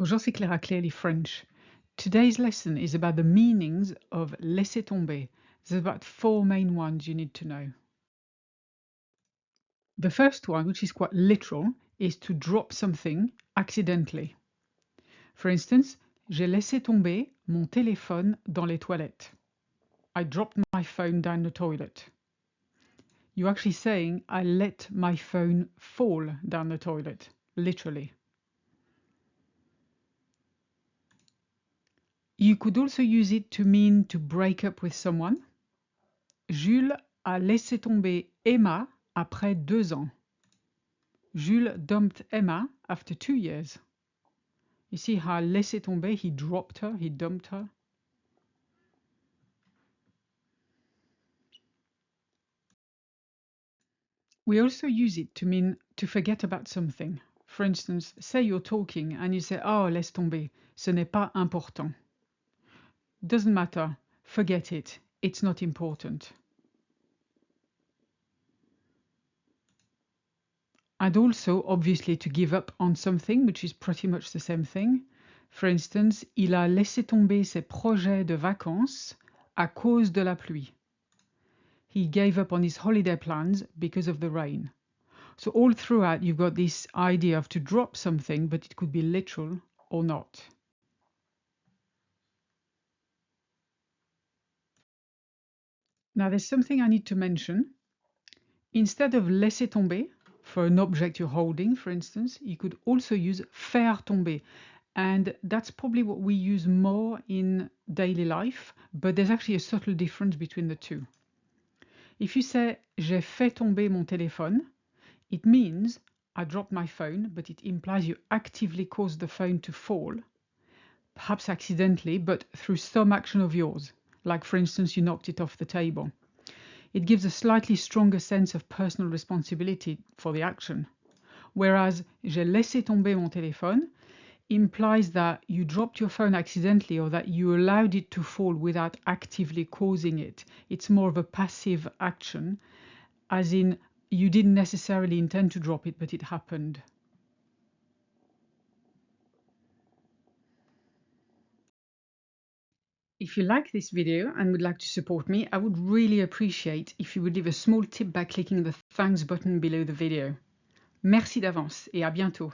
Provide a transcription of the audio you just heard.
Bonjour, c'est Clara, Clearly French. Today's lesson is about the meanings of laisser tomber. There's about 4 main ones you need to know. The first one, which is quite literal, is to drop something accidentally. For instance, j'ai laissé tomber mon téléphone dans les toilettes. I dropped my phone down the toilet. You're actually saying I let my phone fall down the toilet, literally. You could also use it to mean to break up with someone. Jules a laissé tomber Emma après 2 ans. Jules dumped Emma after 2 years. You see how laissé tomber, he dropped her, he dumped her. We also use it to mean to forget about something. For instance, say you're talking and you say, oh, laisse tomber, ce n'est pas important. Doesn't matter, forget it, it's not important. And also, obviously, to give up on something, which is pretty much the same thing. For instance, il a laissé tomber ses projets de vacances à cause de la pluie. He gave up on his holiday plans because of the rain. So all throughout, you've got this idea of to drop something, but it could be literal or not. Now, there's something I need to mention. Instead of laisser tomber, for an object you're holding, for instance, you could also use faire tomber. And that's probably what we use more in daily life, but there's actually a subtle difference between the two. If you say j'ai fait tomber mon téléphone, it means I dropped my phone, but it implies you actively caused the phone to fall, perhaps accidentally, but through some action of yours, like for instance you knocked it off the table. It gives a slightly stronger sense of personal responsibility for the action. Whereas j'ai laissé tomber mon téléphone implies that you dropped your phone accidentally or that you allowed it to fall without actively causing it. It's more of a passive action, as in you didn't necessarily intend to drop it, but it happened. If you like this video and would like to support me, I would really appreciate if you would leave a small tip by clicking the thanks button below the video. Merci d'avance et à bientôt.